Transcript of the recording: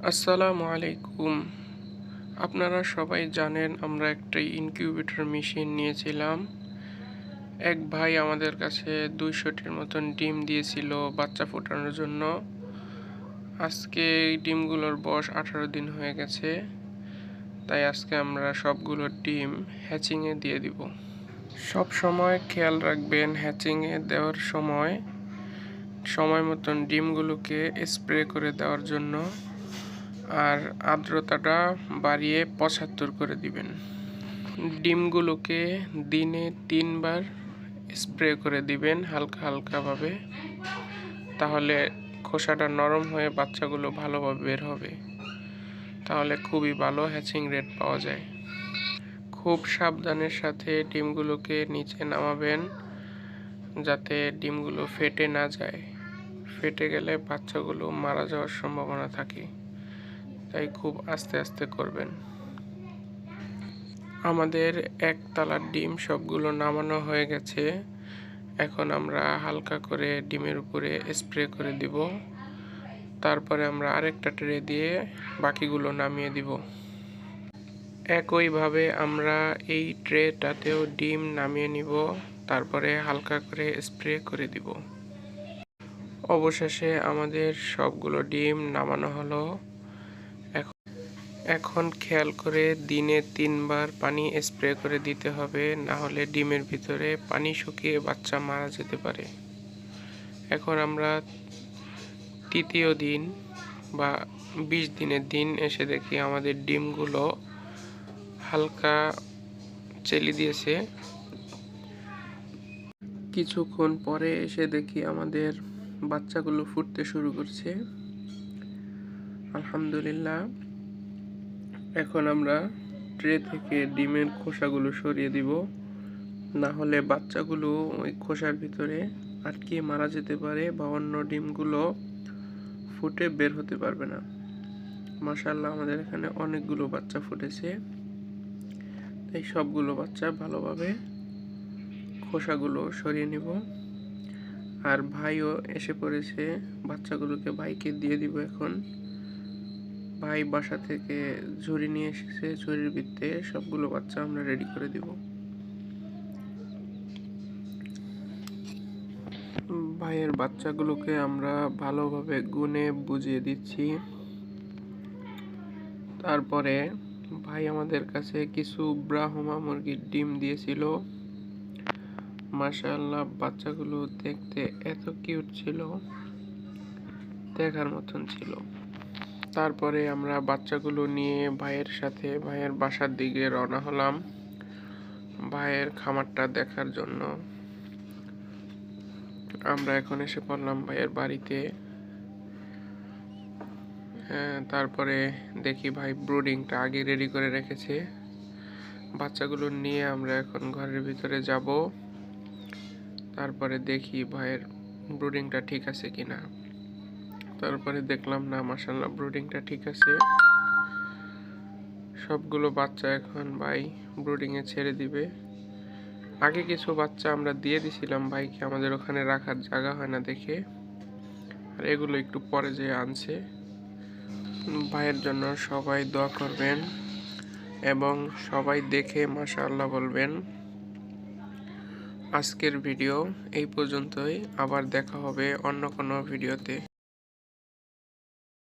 আসসালামু আলাইকুম। আপনারা সবাই জানেন আমরা একটা ইনকিউবেটর মেশিন নিয়েছিলাম। এক ভাই আমাদের কাছে 200টির মতন ডিম দিয়েছিল বাচ্চা ফোটানোর জন্য। আজকে এই ডিমগুলোর বয়স 18 দিন হয়ে গেছে, তাই আজকে আমরা সবগুলো ডিম হ্যাচিংয়ে দিয়ে দিব। সব সময় খেয়াল রাখবেন হ্যাচিংয়ে দেওয়ার সময় মতন ডিমগুলোকে স্প্রে করে দেওয়ার জন্য, আর আর্দ্রতাটা বাড়িয়ে 75 করে দিবেন। ডিমগুলোকে দিনে 3 বার স্প্রে করে দিবেন হালকা হালকাভাবে, তাহলে খোসাটা নরম হয়ে বাচ্চাগুলো ভালোভাবে বের হবে। তাহলে খুবই ভালো হ্যাচিং রেট পাওয়া যায়। খুব সাবধানের সাথে ডিমগুলোকে নিচে নামাবেন, যাতে ডিমগুলো ফেটে না যায়। ফেটে গেলে বাচ্চাগুলো মারা যাওয়ার সম্ভাবনা থাকে, তাই খুব আস্তে আস্তে করবেন। আমাদের একতলার ডিম সবগুলো নামানো হয়ে গেছে। এখন আমরা হালকা করে ডিমের উপরে স্প্রে করে দিব, তারপরে আমরা আরেকটা ট্রে দিয়ে বাকিগুলো নামিয়ে দিব। একইভাবে আমরা এই ট্রেটাতেও ডিম নামিয়ে নিব, তারপরে হালকা করে স্প্রে করে দিব। অবশেষে আমাদের সবগুলো ডিম নামানো হলো। এখন খেয়াল করে দিনে 3 বার পানি স্প্রে করে দিতে হবে, না হলে ডিমের ভিতরে পানি শুকিয়ে বাচ্চা মারা যেতে পারে। এখন আমরা তৃতীয় দিন বা 20 দিনের দিন এসে দেখি আমাদের ডিমগুলো হালকা চেলি দিয়েছে। কিছুক্ষণ পরে এসে দেখি আমাদের বাচ্চাগুলো ফুটতে শুরু করছে। আলহামদুলিল্লাহ। এখন আমরা ট্রে থেকে ডিমের খোসাগুলো সরিয়ে দিব, না হলে বাচ্চাগুলো ওই খোসার ভিতরে আটকে মারা যেতে পারে বা অন্য ডিমগুলো ফুটে বের হতে পারবে না। মাশাআল্লাহ, আমাদের এখানে অনেকগুলো বাচ্চা ফুটেছে, তাই সবগুলো বাচ্চা ভালোভাবে খোসাগুলো সরিয়ে নিব। আর ভাইও এসে পড়েছে, বাচ্চাগুলোকে ভাইকে দিয়ে দিব। এখন ভাই বাসা থেকে ঝুড়ি নিয়ে এসেছে, ঝুড়ির ভিতরে সবগুলো বাচ্চা আমরা রেডি করে দিব। ভাইয়ের বাচ্চাগুলোকে আমরা ভালোভাবে গুনে বুঝিয়ে দিচ্ছি। তারপরে ভাই আমাদের কাছে কিছু ব্রাহ্মা মুরগির ডিম দিয়েছিল। মাশাআল্লাহ, বাচ্চাগুলো দেখতে এত কিউট ছিল, দেখার মতন ছিল। তারপরে আমরা বাচ্চাগুলো নিয়ে ভাইয়ের সাথে ভাইয়ের বাসার দিকে রওনা হলাম ভাইয়ের খামারটা দেখার জন্য। আমরা এখন এসে পড়লাম ভাইয়ের বাড়িতে। তারপরে দেখি ভাই ব্রুডিংটা আগে রেডি করে রেখেছে। বাচ্চাগুলো নিয়ে আমরা এখন ঘরের ভিতরে যাব, তারপরে দেখি ভাইয়ের ব্রুডিংটা ঠিক আছে কিনা। তারপরে দেখলাম না, মাশাআল্লাহ, ব্রুডিংটা ঠিক আছে। সবগুলো বাচ্চা এখন ভাই ব্রুডিংয়ে ছেড়ে দিবে। আগে কিছু বাচ্চা আমরা দিয়ে দিছিলাম ভাইকে, আমাদের ওখানে রাখার জায়গা হয় না দেখে, আর এগুলো একটু পরে যে আনছে। ভাইয়ের জন্য সবাই দোয়া করবেন এবং সবাই দেখে মাশাআল্লাহ বলবেন। আজকের ভিডিও এই পর্যন্তই, আবার দেখা হবে অন্য কোনো ভিডিওতে।